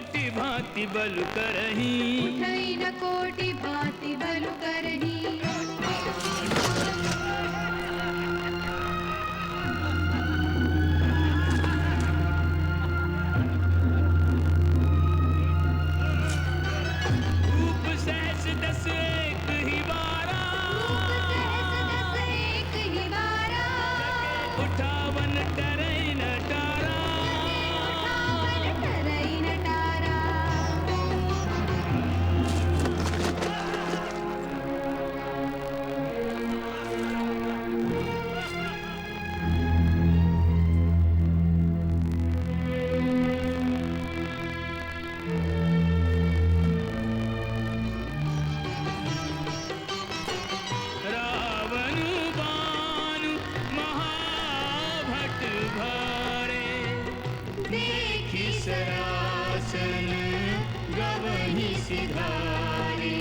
कोटि भांति बलु करही, उठई न कोटि भांति बलु करही। रूप सहस दस एक ही बारा, रूप सहस दस एक ही बारा, उठावन टरई न टारा, उठावन टरई न टारा। रावण बानु महाभट भारे, देखि सरासन गवहि सिधारे।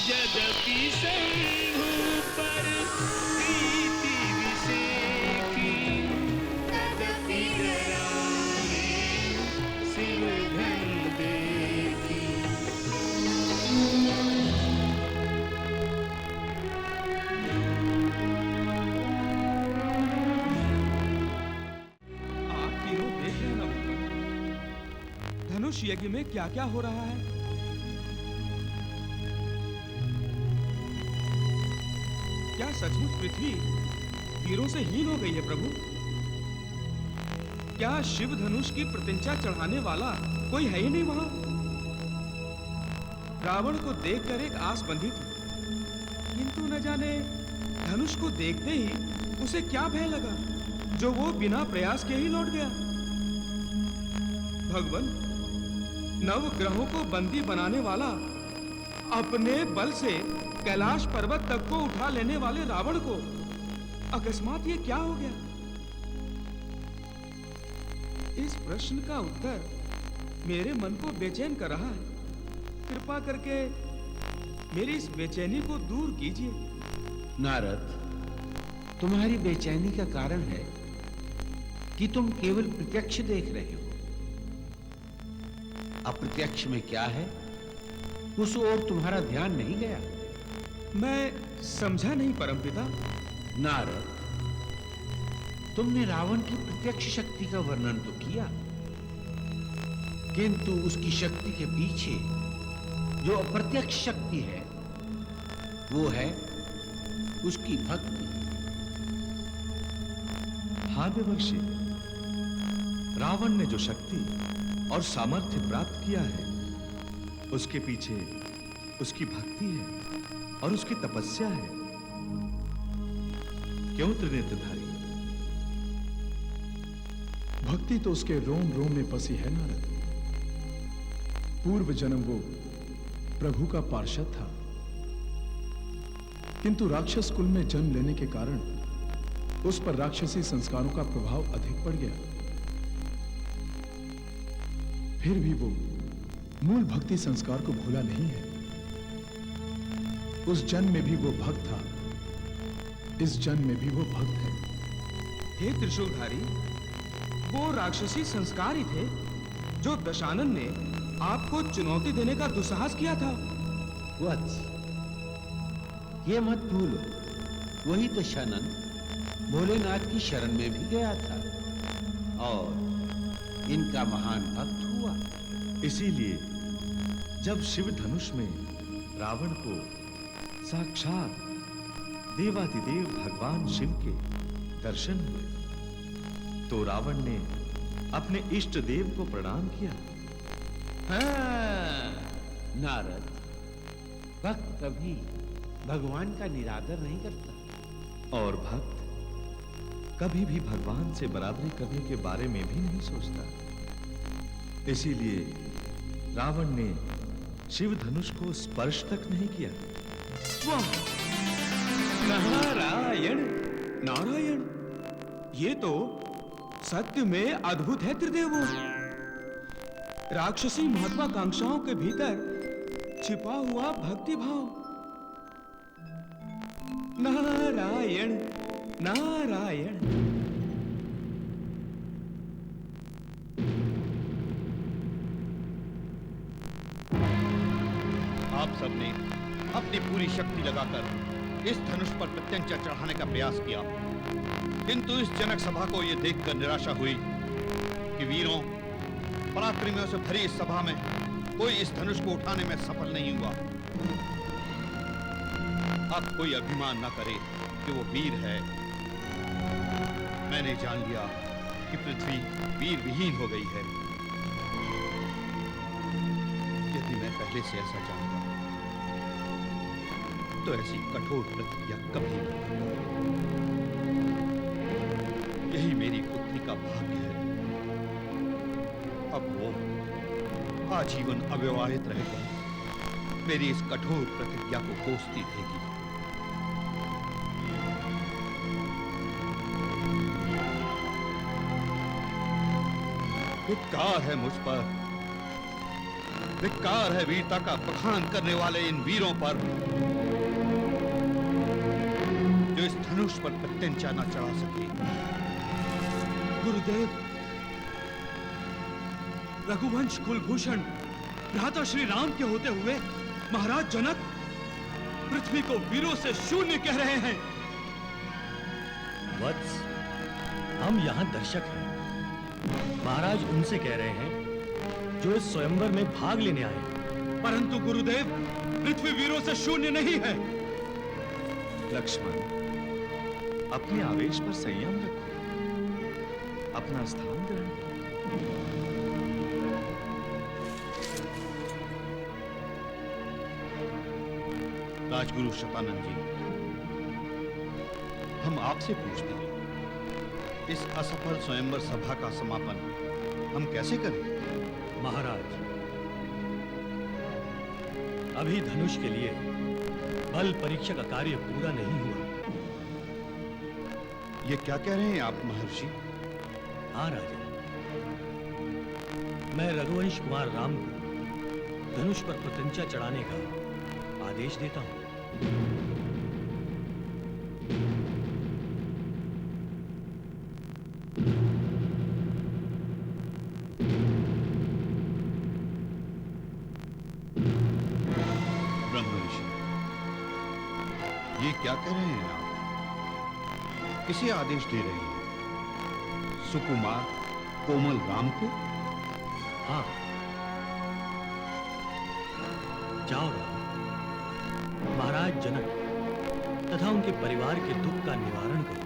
यद्यपि शंभु पर प्रीति विसेखी, तदपि डरावे शिव धन देखी। आप तीनों देख रहे हैं ना भगवान, धनुष यज्ञ में क्या क्या हो रहा है। क्या सचमुच पृथ्वी वीरों से हीन हो गई है प्रभु? क्या शिव धनुष की प्रतिंचा चढ़ाने वाला कोई है ही नहीं वहां? रावण को देखकर एक आस बंधी थी, किंतु न जाने धनुष को देखते ही उसे क्या भय लगा, जो वो बिना प्रयास के ही लौट गया। भगवान, नव ग्रहों को बंदी बनाने वाला, अपने बल से कैलाश पर्वत तक को उठा लेने वाले रावण को अकस्मात ये क्या हो गया? इस प्रश्न का उत्तर मेरे मन को बेचैन कर रहा है। कृपा करके मेरी इस बेचैनी को दूर कीजिए। नारद, तुम्हारी बेचैनी का कारण है कि तुम केवल प्रत्यक्ष देख रहे हो। अप्रत्यक्ष में क्या है, उस ओर तुम्हारा ध्यान नहीं गया। मैं समझा नहीं परमपिता। नारद, तुमने रावण की प्रत्यक्ष शक्ति का वर्णन तो किया, किंतु उसकी शक्ति के पीछे जो अप्रत्यक्ष शक्ति है, वो है उसकी भक्ति। हाँ देवर्षि, रावण ने जो शक्ति और सामर्थ्य प्राप्त किया है, उसके पीछे उसकी भक्ति है और उसकी तपस्या है। क्यों त्रिनेत्रधारी? भक्ति तो उसके रोम रोम में बसी है नारद। पूर्व जन्म वो प्रभु का पार्षद था, किंतु राक्षस कुल में जन्म लेने के कारण उस पर राक्षसी संस्कारों का प्रभाव अधिक पड़ गया। फिर भी वो मूल भक्ति संस्कार को भूला नहीं है। उस जन्म में भी वो भक्त था, इस जन्म में भी वो भक्त है। हे त्रिशूलधारी, वो राक्षसी संस्कार ही थे जो दशानन ने आपको चुनौती देने का दुस्साहस किया था। वत्स, ये मत भूलो, वही दशानन भोलेनाथ की शरण में भी गया था और इनका महान भक्त हुआ। इसीलिए जब शिव धनुष में रावण को साक्षात देवाधिदेव भगवान शिव के दर्शन हुए, तो रावण ने अपने इष्ट देव को प्रणाम किया। हाँ, नारद, भक्त कभी भगवान का निरादर नहीं करता, और भक्त कभी भी भगवान से बराबरी करने के बारे में भी नहीं सोचता। इसीलिए रावण ने शिव धनुष को स्पर्श तक नहीं किया। वाह! नारायण नारायण, ये तो सत्य में अद्भुत है त्रिदेवो। राक्षसी महत्वाकांक्षाओं के भीतर छिपा हुआ भक्ति भाव। नारायण नारायण। आप सबने अपनी पूरी शक्ति लगाकर इस धनुष पर प्रत्यंचा चढ़ाने का प्रयास किया, किंतु इस जनक सभा को यह देखकर निराशा हुई कि वीरों पराक्रमियों से भरी इस सभा में कोई इस धनुष को उठाने में सफल नहीं हुआ। अब कोई अभिमान न करे कि वो वीर है। मैंने जान लिया कि पृथ्वी वीर विहीन हो गई है। यदि मैं पहले से ऐसा जानता तो ऐसी कठोर प्रतिज्ञा कभी न करता। यही मेरी पुत्री का भाग्य है। अब वो आजीवन अविवाहित रहकर मेरी इस कठोर प्रतिज्ञा को कोसती रहेगी। धिक्कार है मुझ पर, धिक्कार है वीरता का बखान करने वाले इन वीरों पर जो इस धनुष पर प्रत्यंचा न चढ़ा सके। गुरुदेव, रघुवंश कुलभूषण भ्राता श्री राम के होते हुए महाराज जनक पृथ्वी को वीरों से शून्य कह रहे हैं। वत्स, हम यहाँ दर्शक हैं। महाराज उनसे कह रहे हैं जो इस स्वयंवर में भाग लेने आए। परंतु गुरुदेव, पृथ्वी वीरों से शून्य नहीं है। लक्ष्मण, अपने आवेश पर संयम रखो, अपना स्थान ग्रहण करो। राजगुरु शतानंद जी, हम आपसे पूछते हैं, इस असफल स्वयंवर सभा का समापन हम कैसे करें? महाराज, अभी धनुष के लिए बल परीक्षा का कार्य पूरा नहीं हुआ। ये क्या कह रहे हैं आप महर्षि? हाँ राजा, मैं रघुवंश कुमार राम को धनुष पर प्रत्यंचा चढ़ाने का आदेश देता हूं। ये क्या कह रहे हैं आप? किसे आदेश दे रहे हैं? सुकुमार कोमल राम को? हाँ, जाओ राम, महाराज जनक तथा उनके परिवार के दुख का निवारण करो।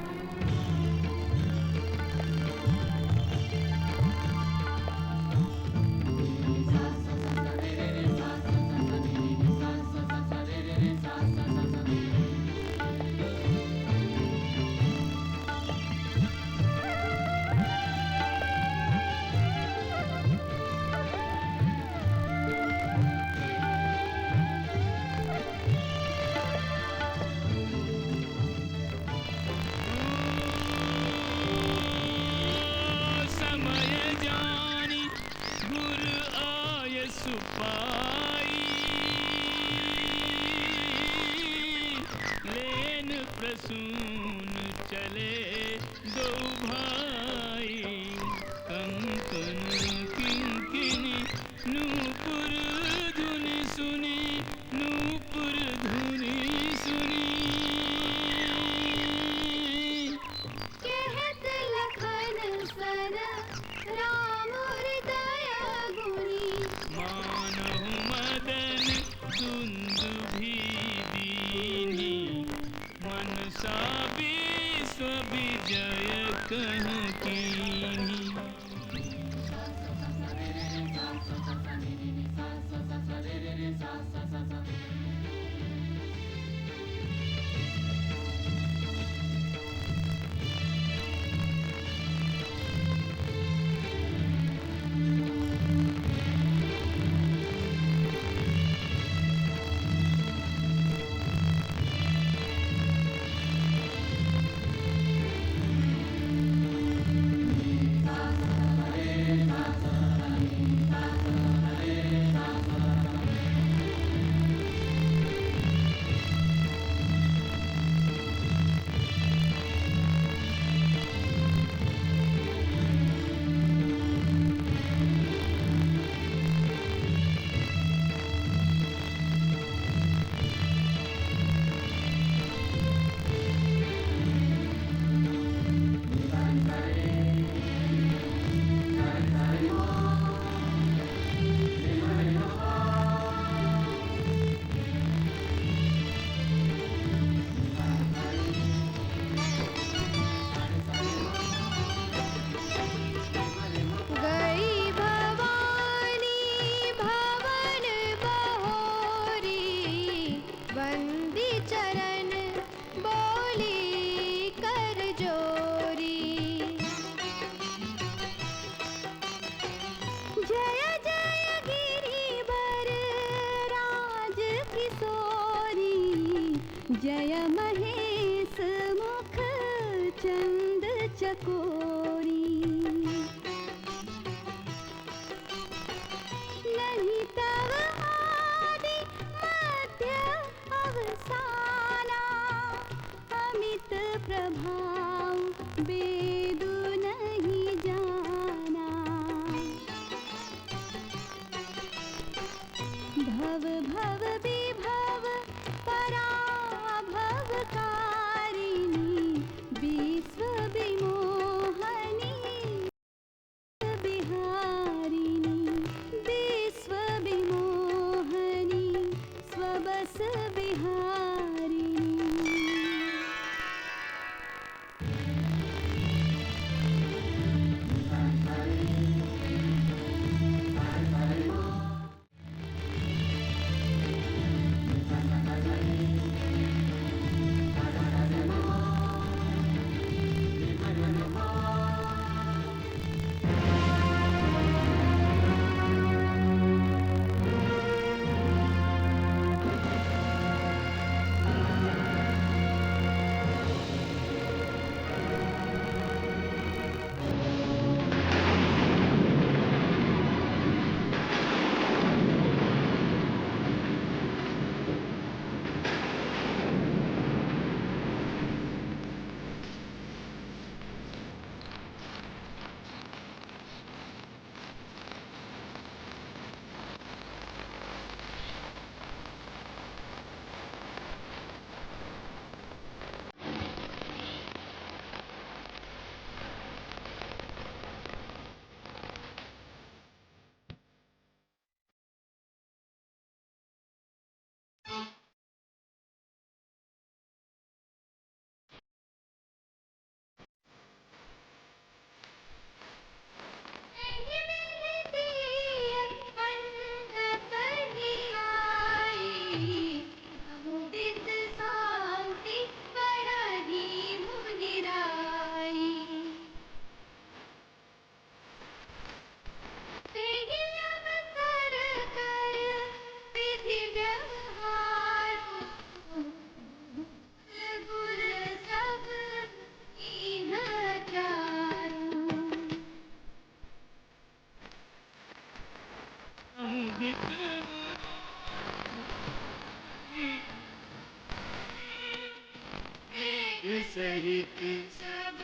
सहित सब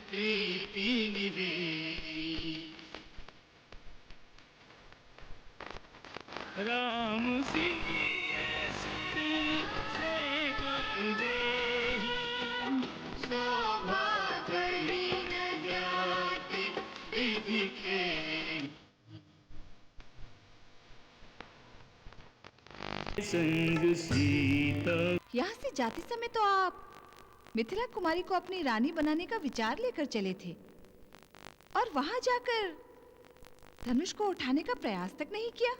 प्रीति निवेदी राम सिया से देहि शोभा करी न जाति विधि के संग सीता। यहाँ से जाते समय तो आप मिथिला कुमारी को अपनी रानी बनाने का विचार लेकर चले थे और वहां जाकर धनुष को उठाने का प्रयास तक नहीं किया।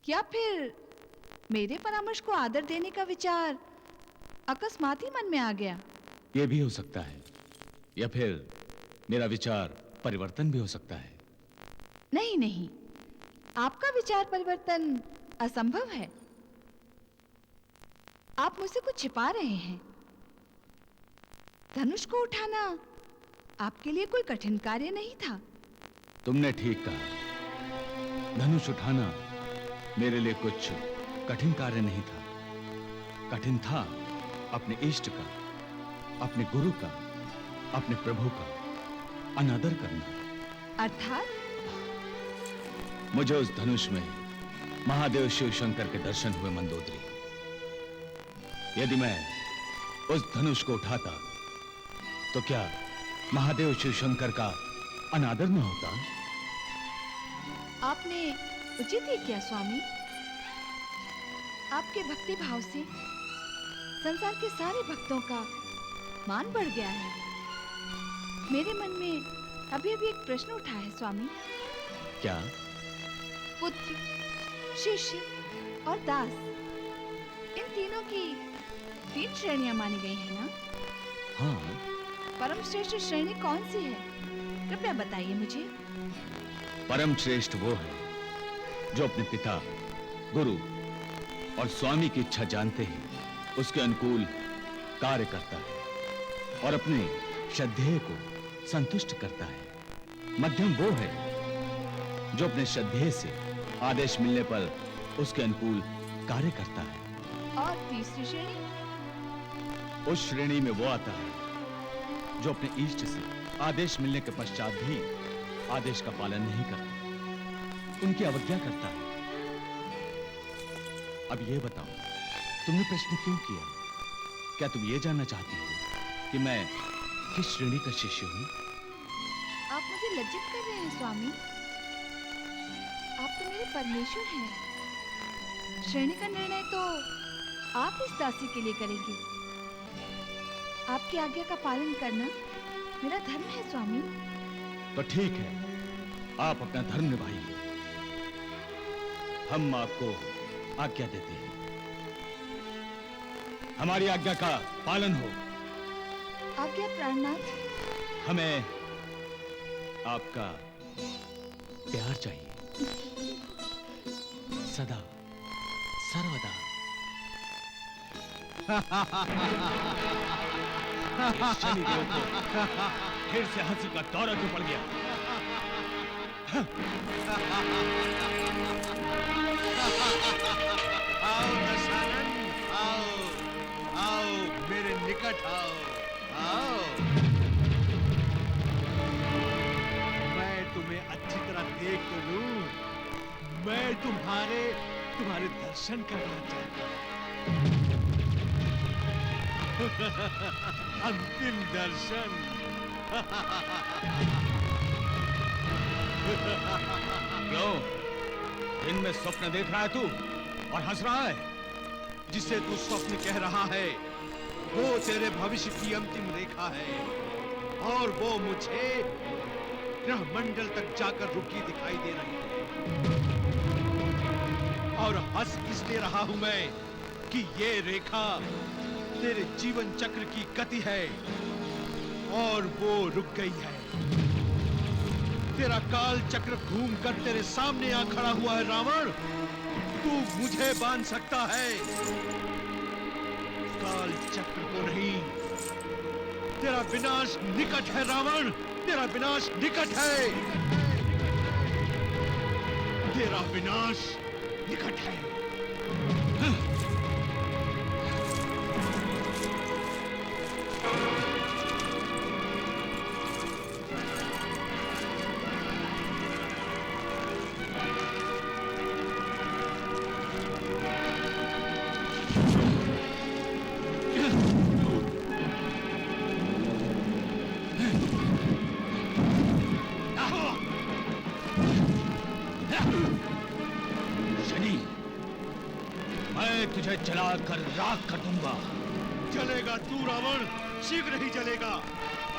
क्या फिर मेरे परामर्श को आदर देने का विचार अकस्मात ही मन में आ गया? यह भी हो सकता है, या फिर मेरा विचार परिवर्तन भी हो सकता है। नहीं नहीं, आपका विचार परिवर्तन असंभव है। आप मुझसे कुछ छिपा रहे हैं। धनुष को उठाना आपके लिए कोई कठिन कार्य नहीं था। तुमने ठीक कहा, धनुष उठाना मेरे लिए कुछ कठिन कार्य नहीं था। कठिन था अपने इष्ट का, अपने गुरु का, अपने प्रभु का अनादर करना। अर्थात मुझे उस धनुष में महादेव शिव शंकर के दर्शन हुए मंदोदरी। यदि मैं उस धनुष को उठाता तो क्या महादेव शिव शंकर का अनादर न होता? आपने उचित ही किया स्वामी। आपके भक्ति भाव से संसार के सारे भक्तों का मान बढ़ गया है। मेरे मन में अभी अभी एक प्रश्न उठा है स्वामी। क्या? पुत्र, शिष्य और दास, इन तीनों की 3 श्रेणियां मानी गई है ना? हाँ। परम श्रेष्ठ श्रेणी कौन सी है? कृपया बताइए मुझे। परम श्रेष्ठ वो है जो अपने पिता, गुरु और स्वामी की इच्छा जानते ही उसके अनुकूल कार्य करता है और अपने श्रद्धेय को संतुष्ट करता है। मध्यम वो है जो अपने श्रद्धेय से आदेश मिलने पर उसके अनुकूल कार्य करता है। और तीसरी श्रेणी? उस श्रेणी में वो आता है जो अपने इष्ट से आदेश मिलने के पश्चात भी आदेश का पालन नहीं करता, उनकी अवज्ञा करता है। अब ये बताओ, तुमने प्रश्न क्यों किया? क्या तुम ये जानना चाहती हो कि मैं किस श्रेणी का शिष्य हूँ? आप मुझे लज्जित कर रहे हैं स्वामी। आप तो मेरे परमेश्वर हैं। श्रेणी का निर्णय तो आप इस दासी के लिए करेंगे। आपकी आज्ञा का पालन करना मेरा धर्म है स्वामी। तो ठीक है, आप अपना धर्म निभाइए। हम आपको आज्ञा देते हैं। हमारी आज्ञा का पालन हो। आज्ञा प्राणनाथ। हमें आपका प्यार चाहिए, सदा सर्वदा। शनिदेव को फिर से हंसी का दौरा क्यों पड़ गया? आओ दशानन, आओ आओ मेरे निकट आओ आओ। मैं तुम्हें अच्छी तरह देख तो लूं। मैं तुम्हारे दर्शन करना चाहता हूं। अंतिम दर्शन। क्यों? दिन में स्वप्न देख रहा है तू और हंस रहा है? जिसे तू स्वप्न कह रहा है वो तेरे भविष्य की अंतिम रेखा है, और वो मुझे ग्रह मंडल तक जाकर रुकी दिखाई दे रही है। और हंस इसलिए रहा हूं मैं कि ये रेखा तेरे जीवन चक्र की गति है और वो रुक गई है। तेरा काल चक्र घूमकर तेरे सामने आ खड़ा हुआ है रावण। तू मुझे बांध सकता है, काल चक्र को नहीं। तेरा विनाश निकट है रावण, तेरा विनाश निकट है। तेरा विनाश निकट है। शनि, मैं तुझे जलाकर राख कर दूंगा। जलेगा तू रावण, शीघ्र ही जलेगा,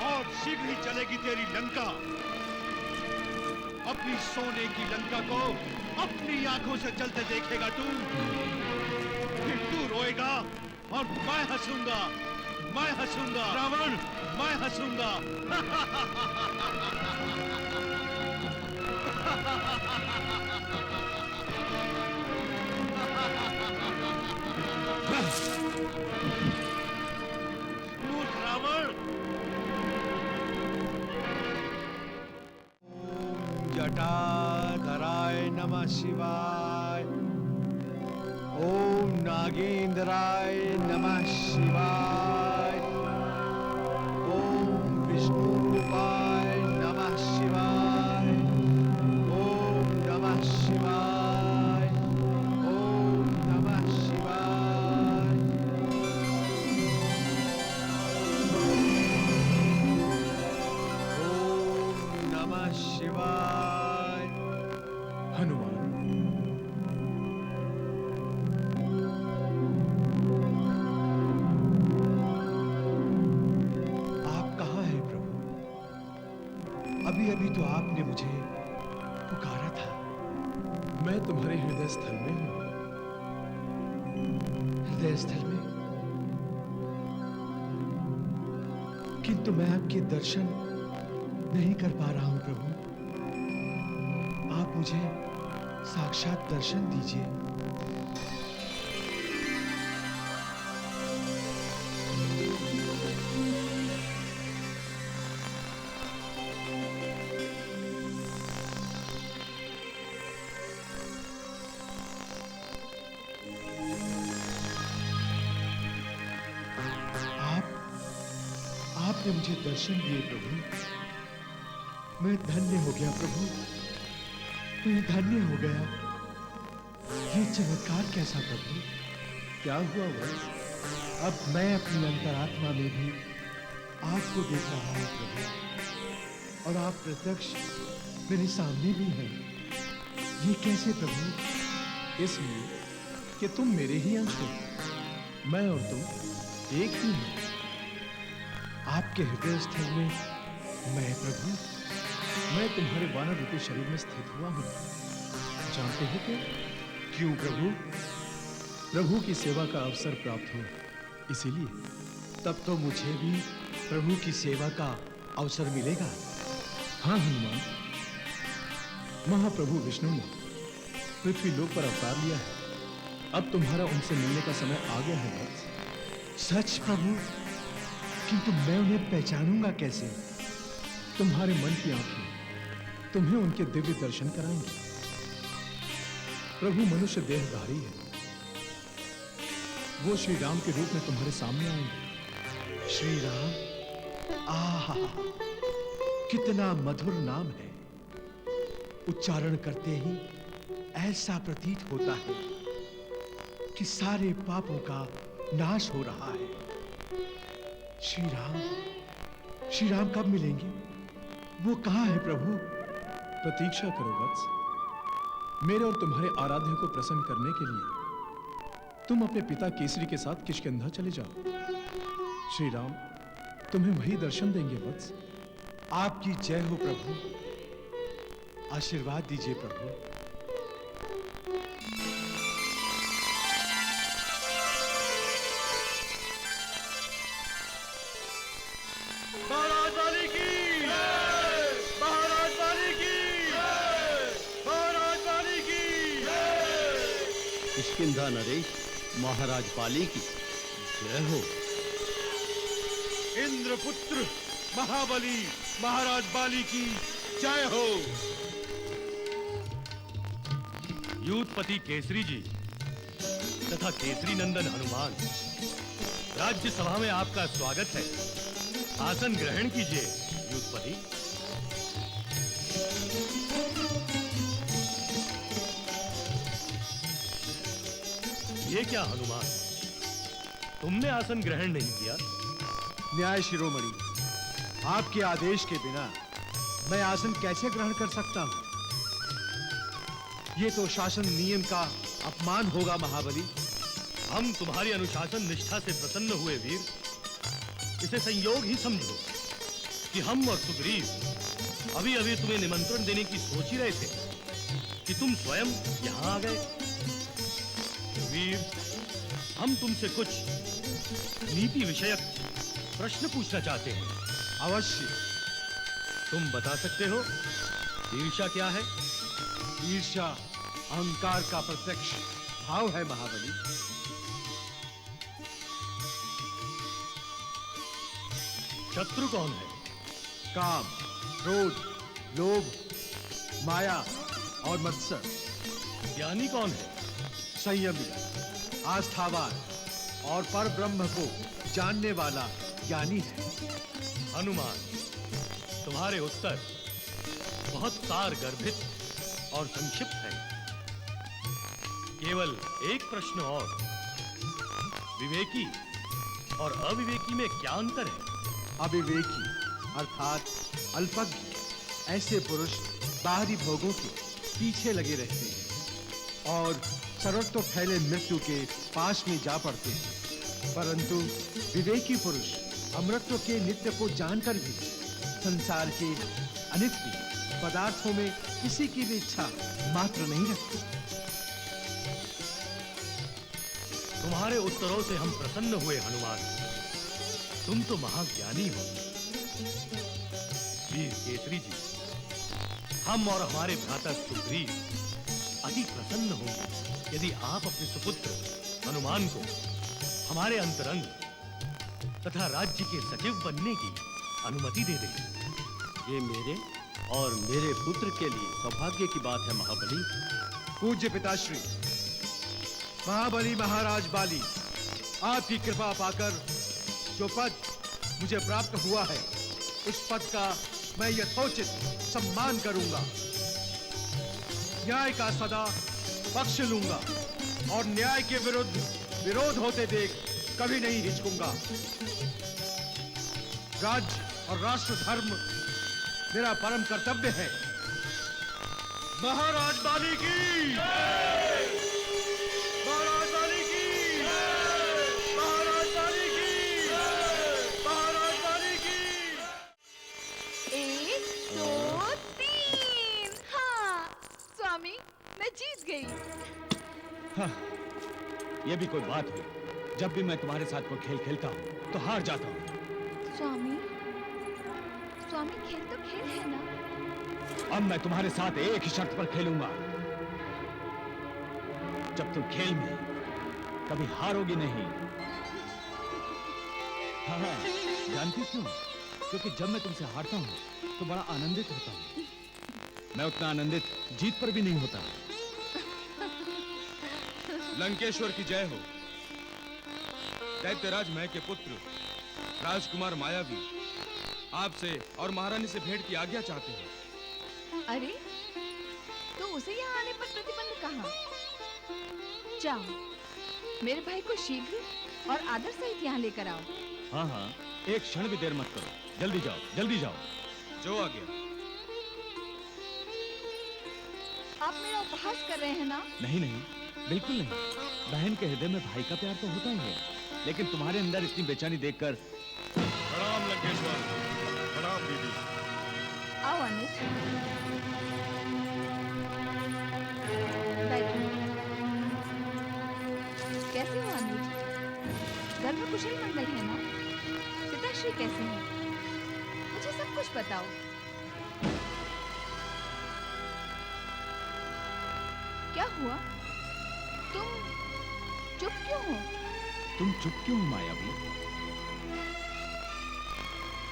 और शीघ्र ही जलेगी तेरी लंका। अपनी सोने की लंका को अपनी आंखों से जलते देखेगा तू। फिर तू रोएगा और मैं हंसूंगा, मैं हंसूंगा रावण, मैं हंसूंगा। मूर्ख रावण। जटाधराय नमः शिवाय। ओम नागेंद्राय नमः शिवाय। ओम विष्णुरूपाय नमः शिवाय। ओम नमः शिवाय। ओम नमः शिवाय। ओम नमः शिवाय। हनुमान, आप कहाँ हैं प्रभु? अभी अभी तो आपने मुझे पुकारा था। मैं तुम्हारे हृदय स्थल में हूं। हृदय स्थल में? किंतु मैं आपके दर्शन नहीं कर पा रहा हूं प्रभु। आप मुझे साक्षात दर्शन दीजिए। आपने मुझे दर्शन दिए प्रभु। मैं धन्य हो गया प्रभु, मैं धन्य हो गया। ये चमत्कार कैसा प्रभु? क्या हुआ वत्स? अब मैं अपनी अंतरात्मा में भी आपको देख रहा हूं प्रभु, और आप प्रत्यक्ष मेरे सामने भी हैं। ये कैसे प्रभु? इसलिए कि तुम मेरे ही अंश हो। मैं और तुम एक ही हैं। आपके हृदय स्थल में मैं प्रभु? मैं तुम्हारे वानर रूपी शरीर में स्थित हुआ हूं। जानते हो क्यों प्रभु? प्रभु की सेवा का अवसर प्राप्त हो, इसीलिए। तब तो मुझे भी प्रभु की सेवा का अवसर मिलेगा। हाँ हनुमान, महाप्रभु विष्णु ने पृथ्वी लोक पर अवतार लिया है। अब तुम्हारा उनसे मिलने का समय आ गया है वत्स। सच प्रभु? किंतु मैं उन्हें पहचानूंगा कैसे? तुम्हारे मन की आंखें तुम्हें उनके दिव्य दर्शन कराएंगे। प्रभु मनुष्य देहधारी है। वो श्री राम के रूप में तुम्हारे सामने आएंगे। श्री राम? आहा, कितना मधुर नाम है। उच्चारण करते ही ऐसा प्रतीत होता है कि सारे पापों का नाश हो रहा है। श्री राम कब मिलेंगे? वो कहाँ है प्रभु? प्रतीक्षा करो वत्स। मेरे और तुम्हारे आराध्य को प्रसन्न करने के लिए तुम अपने पिता केसरी के साथ किष्किंधा चले जाओ। श्री राम तुम्हें वही दर्शन देंगे वत्स। आपकी जय हो प्रभु। आशीर्वाद दीजिए प्रभु। महाराज वाली की, महाराज वाली की, महाराज वाली की। किष्किंधा नरेश महाराज पाली की जय हो। इंद्रपुत्र महाबली महाराज बाली की जय हो। यूथपति केसरी जी तथा केसरी नंदन हनुमान, राज्यसभा में आपका स्वागत है। आसन ग्रहण कीजिए यूथपति। ये क्या हनुमान, तुमने आसन ग्रहण नहीं किया? न्याय शिरोमणि, आपके आदेश के बिना मैं आसन कैसे ग्रहण कर सकता हूं? ये तो शासन नियम का अपमान होगा महाबली। हम तुम्हारी अनुशासन निष्ठा से प्रसन्न हुए वीर। इसे संयोग ही समझो कि हम और सुग्रीव अभी अभी तुम्हें निमंत्रण देने की सोच ही रहे थे कि तुम स्वयं यहां आ गए। वीर, हम तुमसे कुछ नीति विषयक प्रश्न पूछना चाहते हैं। अवश्य। तुम बता सकते हो ईर्ष्या क्या है? ईर्ष्या अहंकार का प्रत्यक्ष भाव है महाबली। शत्रु कौन है? काम, क्रोध, लोभ, माया और मत्सर। ज्ञानी कौन है? संयमी, आस्थावान और पर ब्रह्म को जानने वाला ज्ञानी है। हनुमान, तुम्हारे उत्तर बहुत सार गर्भित और संक्षिप्त है। केवल एक प्रश्न और, विवेकी और अविवेकी में क्या अंतर है? अविवेकी अर्थात अल्पज्ञ ऐसे पुरुष बाहरी भोगों के पीछे लगे रहते हैं और सर्वत्र फैले मृत्यु के पास में जा पड़ते हैं, परंतु विवेकी पुरुष अमृतत्व के नित्य को जानकर भी संसार के अनित्य पदार्थों में किसी की भी इच्छा मात्र नहीं रखते। तुम्हारे उत्तरों से हम प्रसन्न हुए हनुमान। तुम तो महाज्ञानी हो। वीर केसरी जी, हम और हमारे भ्राता सुग्रीव अति प्रसन्न होंगे यदि आप अपने सुपुत्र हनुमान को हमारे अंतरंग तथा राज्य के सचिव बनने की अनुमति दे दें। ये मेरे और मेरे पुत्र के लिए सौभाग्य की बात है महाबली। पूज्य पिताश्री, महाबली महाराज बाली, आपकी कृपा पाकर जो पद मुझे प्राप्त हुआ है उस पद का मैं यथोचित सम्मान करूंगा। न्याय का सदा पक्ष लूंगा और न्याय के विरुद्ध विरोध होते देख कभी नहीं हिचकूंगा। राज्य और राष्ट्र धर्म मेरा परम कर्तव्य है। महाराज बाली की, महाराज बाली की, महाराज बाली की, महाराज बाली की। 1, 2, 3। हाँ स्वामी, मैं जीत गई। हाँ, ये भी कोई बात हुई। जब भी मैं तुम्हारे साथ कोई खेल खेलता हूँ तो हार जाता हूँ। स्वामी, स्वामी खेल तो खेल है ना। अब मैं तुम्हारे साथ एक ही शर्त पर खेलूंगा। जब तुम खेल में कभी हारोगी नहीं। हाँ, जानती क्यों? क्योंकि जब मैं तुमसे हारता हूँ तो बड़ा आनंदित होता हूँ। मैं उतना आनंदित जीत पर भी नहीं होता। लंकेश्वर की जय हो। दैत्यराज मय के पुत्र राजकुमार मायावी आपसे और महारानी से भेंट की आज्ञा चाहते हैं। अरे, तो उसे यहाँ आने पर प्रतिबंध कहाँ? जाओ, मेरे भाई को शीघ्र और आदर सहित यहाँ लेकर आओ। हाँ हाँ, एक क्षण भी देर मत करो। जल्दी जाओ, जल्दी जाओ। जो आ गया। आप मेरा उपहास कर रहे हैं ना? नहीं नहीं, बिल्कुल नहीं। बहन के हृदय में भाई का प्यार तो होता ही है, लेकिन तुम्हारे अंदर इतनी बेचैनी देखकर। प्रणाम लंकेश्वर। प्रणाम दीदी। आओ अनुज, बैठो। कैसे हो अनुज? घर में कुशल मंगल है ना? पिताश्री कैसे हैं? मुझे सब कुछ बताओ। क्या हुआ? तुम चुप क्यों हो? तुम चुप क्यों हो मायावी?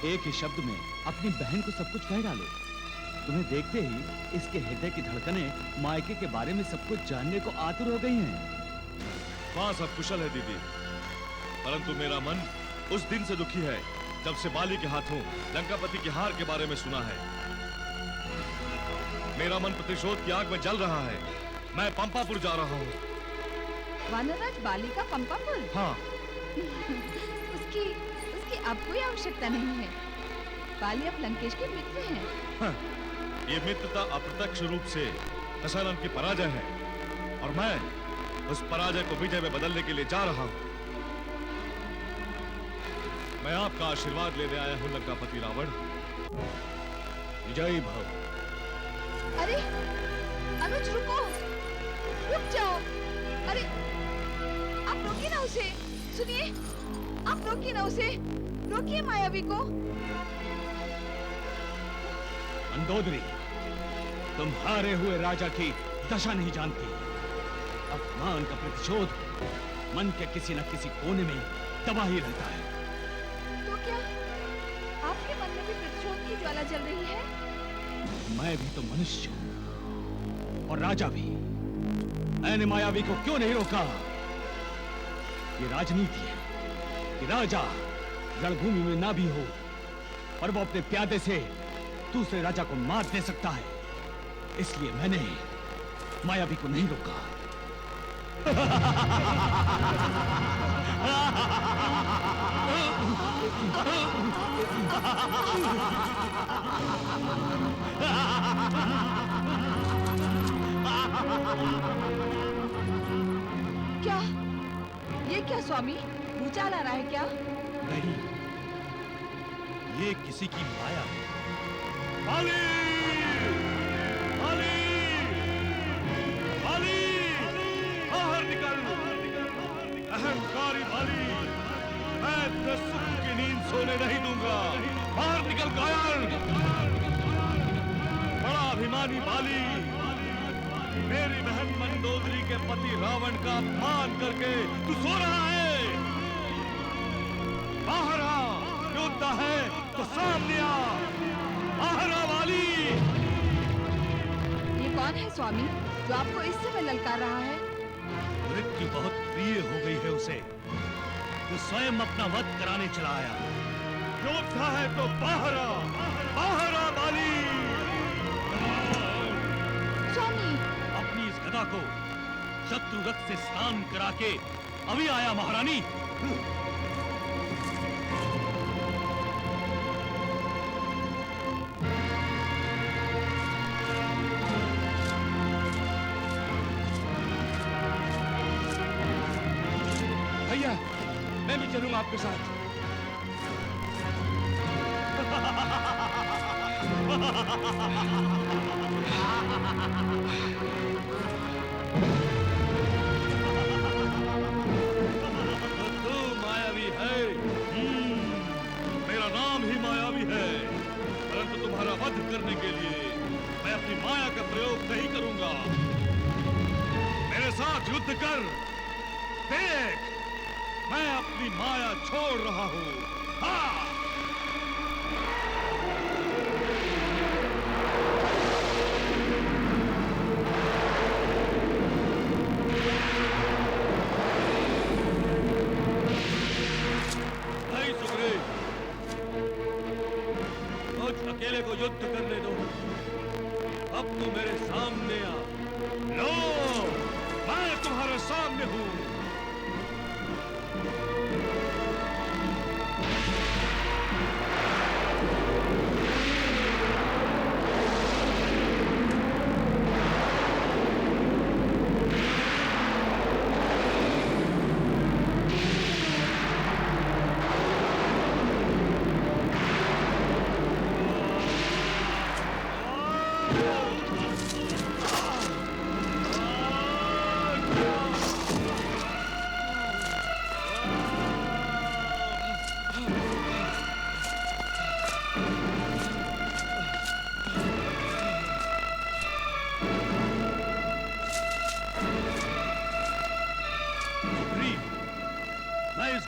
एक ही शब्द में अपनी बहन को सब कुछ कह डालो। तुम्हें देखते ही इसके हृदय की धड़कनें मायके के बारे में सब कुछ जानने को आतुर हो गई हैं। वहाँ सब कुशल है दीदी, परंतु मेरा मन उस दिन से दुखी है जब से बाली के हाथों लंकापति की हार के बारे में सुना है। मेरा मन प्रतिशोध की आग में जल रहा है। मैं पंपापुर जा रहा हूँ। वानरराज बाली का पंपापुर? हाँ। उसकी अब कोई आवश्यकता नहीं है। बाली अब लंकेश के मित्र हैं। हाँ, ये मित्रता अप्रत्यक्ष रूप से दशानन की पराजय है और मैं उस पराजय को विजय में बदलने के लिए जा रहा हूं। मैं आपका आशीर्वाद लेने आया हूं लंकापति रावण। विजयी भव। अरे अनुज रुको, रुक जाओ। अरे आप रोकिए ना उसे। सुनिए, आप रोकिए ना उसे, रोकिए मायावी को। मंदोदरी, तुम हारे हुए राजा की दशा नहीं जानती। अपमान का प्रतिशोध मन के किसी न किसी कोने में दबा ही रहता है। तो क्या आपके मन में भी प्रतिशोध की ज्वाला जल रही है? मैं भी तो मनुष्य हूं और राजा भी। मैंने मायावी को क्यों नहीं रोका? ये राजनीति है कि राजा रणभूमि में ना भी हो पर वो अपने प्यादे से दूसरे राजा को मार दे सकता है। इसलिए मैंने मायावी को नहीं रोका। क्या ये क्या स्वामी, भूचाल आ रहा है क्या? नहीं, ये किसी की माया है। बाली! बाली! बाली! बाहर निकल! अहंकारी बाली! मैं तेरे सुख की नींद सोने नहीं दूंगा। बाहर निकल कायर! बड़ा अभिमानी बाली! मेरी बहन मंदोदरी के पति रावण का अपमान करके तू सो रहा है। बाहर आ, योद्धा है तो सामने आ। बाहर आ वाली। ये कौन है स्वामी जो आपको इस समय ललकार रहा है? मृत्यु बहुत प्रिय हो गई है उसे, तो स्वयं अपना वध कराने चला आया। योद्धा है तो बाहर आ, बाहर आ वाली। स्वामी, अपनी इस गदा को शत्रु रक्त से स्नान करा के अभी आया महारानी। भैया, मैं भी चलूंगा आपके साथ। तू मायावी है। मेरा नाम ही मायावी है, परंतु तुम्हारा वध करने के लिए मैं अपनी माया का प्रयोग नहीं करूंगा। मेरे साथ युद्ध कर, देख मैं अपनी माया छोड़ रहा हूं। हाँ! नहीं सुग्रीव, मुझ अकेले को युद्ध करने दो। अब तू मेरे सामने आ। लो, मैं तुम्हारे सामने हूं।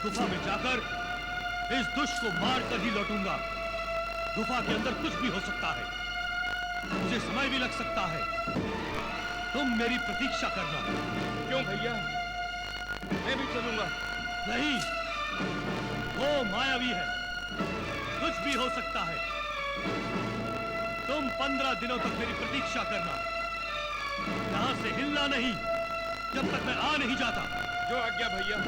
गुफा में जाकर इस दुष्ट को मार कर ही लौटूंगा। गुफा के अंदर कुछ भी हो सकता है, मुझे समय भी लग सकता है। तुम मेरी प्रतीक्षा करना। क्यों भैया, मैं भी चलूंगा। नहीं, वो मायावी है, कुछ भी हो सकता है। तुम 15 दिनों तक मेरी प्रतीक्षा करना। यहां से हिलना नहीं जब तक मैं आ नहीं जाता। जो आज्ञा भैया।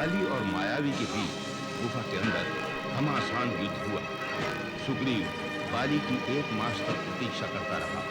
बाली और मायावी के बीच गुफा के अंदर घमासान युद्ध हुआ। सुग्रीव बाली की 1 मास तक प्रतीक्षा करता रहा।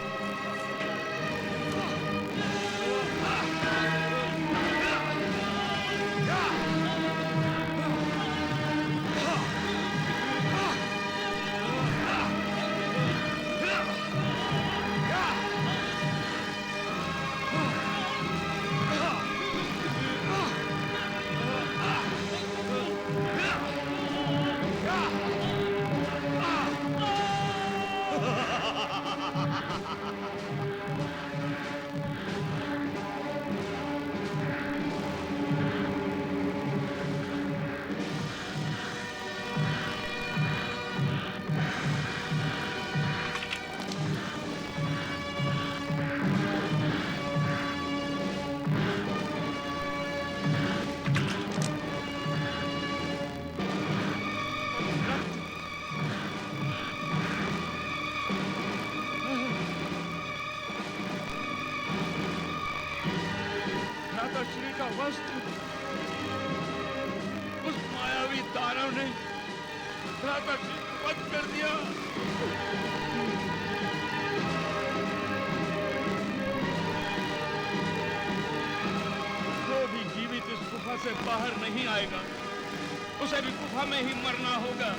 श्री का वस्त्र उस मायावी दानव ने भ्राताश्री को वध कर दिया। जो भी जीवित इस गुफा से बाहर नहीं आएगा उसे भी गुफा में ही मरना होगा।